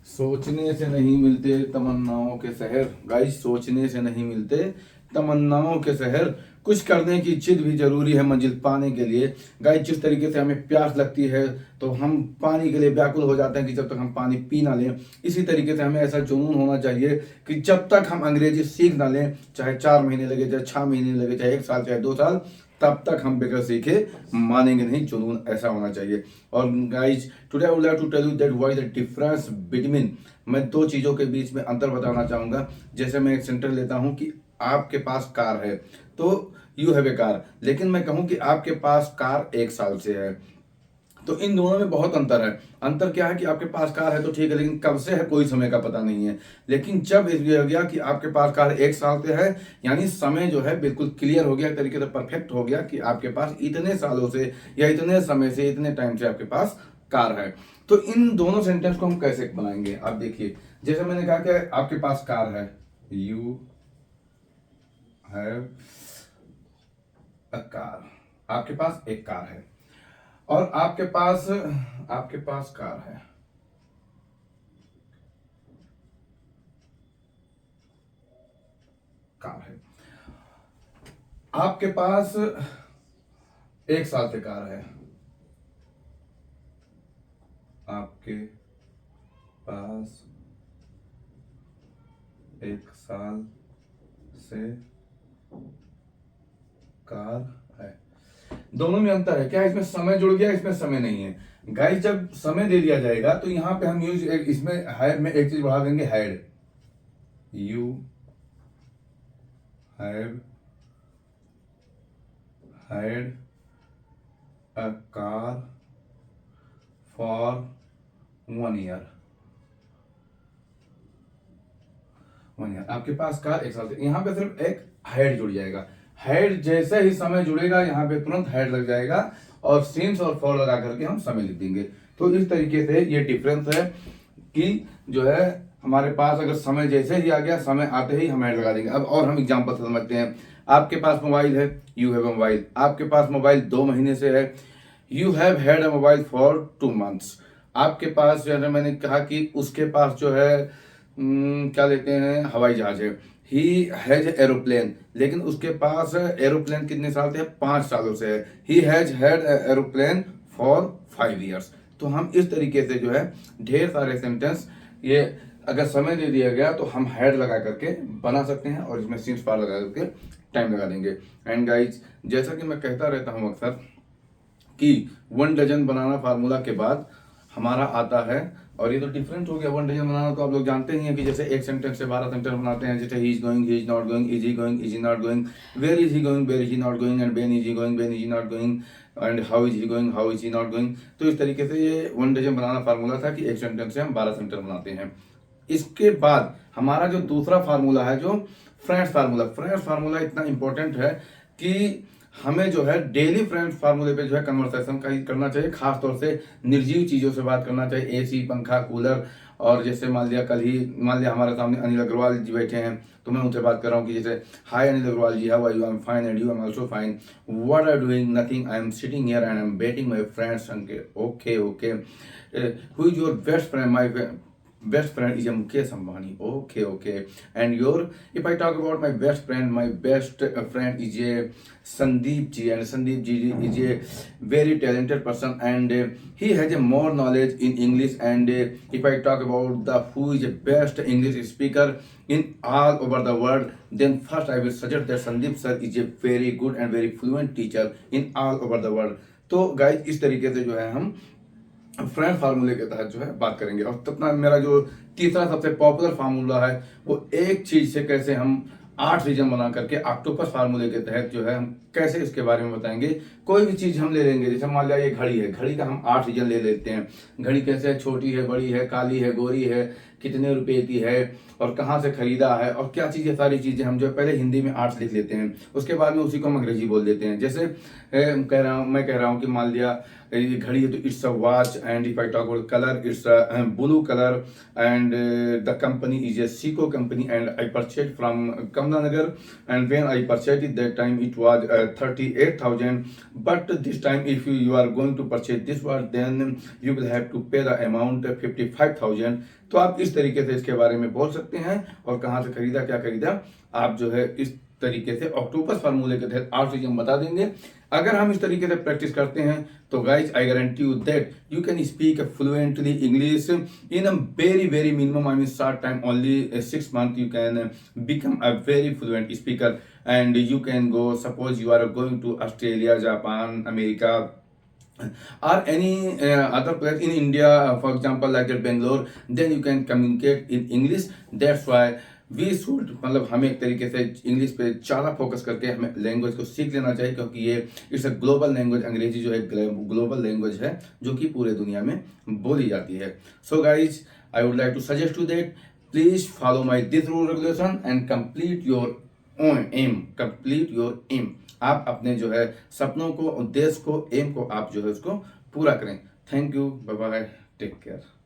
सोचने से नहीं मिलते तमन्नाओं के शहर। गाइस, सोचने से नहीं मिलते तमन्नाओं के शहर, कुछ करने की जिद भी जरूरी है मंजिल पाने के लिए। गाइस, जिस तरीके से हमें प्यास लगती है तो हम पानी के लिए व्याकुल हो जाते हैं कि जब तक हम पानी पी ना लें, इसी तरीके से हमें ऐसा जुनून होना चाहिए कि जब तक हम अंग्रेजी सीख ना लें, चाहे 4 महीने लगे, चाहे 6 महीने लगे, चाहे 1 साल, चाहे 2 साल, तब तक हम बगैर सीखे मानेंगे नहीं। जुनून ऐसा होना चाहिए। और guys, today I would like to tell you that what is the difference between, मैं दो चीज़ों के बीच में अंतर बताना चाहूँगा। जैसे मैं एक सेंटर लेता हूँ कि आपके पास कार है तो यू हैव ए कार, लेकिन मैं कहूँ कि आपके पास कार 1 साल से है, तो इन दोनों में बहुत अंतर है। अंतर क्या है कि आपके पास कार है तो ठीक है, लेकिन कब से है कोई समय का पता नहीं है। लेकिन जब ये हो गया कि आपके पास कार 1 साल से है, यानी समय जो है बिल्कुल क्लियर हो गया, एक तरीके से परफेक्ट हो गया कि आपके पास इतने सालों से या इतने समय से, इतने टाइम से आपके पास कार है। तो इन दोनों सेंटेंस को हम कैसे बनाएंगे, आप देखिए। जैसे मैंने कहा कि आपके पास कार है, यू हैव अ कार, आपके पास एक कार है। और आपके पास कार है, कार है, आपके पास 1 साल से कार है, आपके पास 1 साल से कार है। दोनों में अंतर है क्या, इसमें समय जुड़ गया, इसमें समय नहीं है। गाइस, जब समय दे दिया जाएगा तो यहां पे हम यूज इसमें हैड में एक चीज बढ़ा देंगे, had, you have had a car for 1 year. 1 year आपके पास कार 1 साल से, यहाँ पे सिर्फ एक हैड जुड़ जाएगा। हैड जैसे ही समय जुड़ेगा यहाँ पे तुरंत हैड लग जाएगा और सिंस और फॉर लगा करके हम समय लिख देंगे। तो इस तरीके से ये डिफरेंस है कि जो है हमारे पास अगर समय जैसे ही आ गया, समय आते ही हम हैड लगा देंगे। अब और हम एग्जांपल समझते हैं। आपके पास मोबाइल है, यू हैव अ मोबाइल, आपके पास मोबाइल 2 महीने से है, you have had a mobile for 2 months. आपके पास जो है, मैंने कहा कि उसके पास जो है क्या लेते हैं, हवाई जहाज है, ही हैज एरोप्लेन, लेकिन उसके पास एरोप्लेन कितने साल से है, 5 सालों से है, he has had aeroplane for 5 years. तो हम इस तरीके से जो है ढेर सारे सेंटेंस, ये अगर समय दे दिया गया तो हम हैड लगा करके बना सकते हैं और इसमें सिंस पार लगा करके टाइम लगा देंगे। एंड गाइज, जैसा कि मैं कहता रहता हूँ अक्सर कि 1 डजन बनाना फार्मूला के बाद हमारा आता है, और ये तो डिफरेंट हो गया। 1 डजन बनाना तो आप लोग जानते ही हैं कि जैसे एक सेंटेंस से 12 सेंटेंस बनाते हैं। जैसे he is going, he is not going, is he going, is he not going, where is he going, where is he not going, and when is he going, when is he not going, and how is he going, how is he not going. तो इस तरीके से ये 1 dozen बनाना formula था कि एक sentence से हम 12 सेंटेंस बनाते हैं। इसके बाद हमारा जो दूसरा फार्मूला है, जो फ्रेंड्स फार्मूला, फ्रेंड्स फार्मूला इतना इंपॉर्टेंट है कि हमें जो है डेली फ्रेंड्स फार्मूले पे जो है कन्वर्सेशन का ही करना चाहिए। खास तौर से निर्जीव चीज़ों से बात करना चाहिए, एसी, पंखा, कूलर। और जैसे मान लिया हमारे सामने अनिल अग्रवाल जी बैठे हैं, तो मैं उनसे बात कर रहा हूँ कि जैसे, hi Anil Agrawal ji, how are you, I am fine and you, I am also fine, what are doing, nothing, I am sitting here and I am waiting my friends. Okay okay, who is your best friend, my best friend is a Mukesh Ambani. Okay, okay. And if I talk about my best friend, my best friend is a Sandeep ji, and Sandeep ji is a very talented person, and he has a more knowledge in English. And if I talk about the who is the best English speaker in all over the world, then first I will suggest that Sandeep sir is a very good and very fluent teacher in all over the world. तो guys, इस तरीके से जो है हम friend फार्मूले के तहत जो है बात करेंगे। और तब मेरा जो तीसरा सबसे पॉपुलर फार्मूला है, वो एक चीज से कैसे हम 8 रीजन बना करके ऑक्टोपस फार्मूले के तहत जो है हम कैसे इसके बारे में बताएंगे। कोई भी चीज हम ले लेंगे, जैसे मान लिया ये घड़ी है, घड़ी का हम 8 रीजन ले लेते हैं। घड़ी कैसे है, छोटी है, बड़ी है, काली है, गोरी है, कितने रुपए की है और कहाँ से खरीदा है और क्या चीज़ें, सारी चीज़ें हम जो है पहले हिंदी में आर्ट्स लिख लेते हैं, उसके बाद में उसी को हम अंग्रेजी बोल देते हैं। जैसे मैं कह रहा हूँ कि मान लिया ये घड़ी है तो it's a watch, and if I talk about colour it's a blue colour, and the company is a Seiko company and I purchased from Kamla Nagar, and when I purchased it that time it was 38,000, but this time if you are going to purchase this watch then you will have to pay the amount 55,000। तो आप इस तरीके से इसके बारे में बोल सकते हैं, और कहाँ से खरीदा, क्या खरीदा, आप जो है इस तरीके से ऑक्टोपस फार्मूले के तहत 8 चीजें हम बता देंगे। अगर हम इस तरीके से प्रैक्टिस करते हैं तो guys I guarantee you that you can speak fluently English in a very minimum, I mean short time, only 6 months you can become a very fluent speaker, and you can go, suppose you are going to Australia, Japan, America, or any other place in India, for example like that Bangalore, then you can communicate in English। That's why we should, मतलब हमें एक तरीके से English पे ज़्यादा focus करके हमें language को सीख लेना चाहिए, क्योंकि ये इट्स अ ग्लोबल लैंग्वेज। अंग्रेजी जो है ग्लोबल लैंग्वेज है जो कि पूरे दुनिया में बोली जाती है। So guys I would like to suggest to that please follow my this rule regulation and complete your own aim, complete your aim. आप अपने जो है सपनों को, उद्देश्य को, एम को आप जो है उसको पूरा करें। Thank you, bye bye, take care.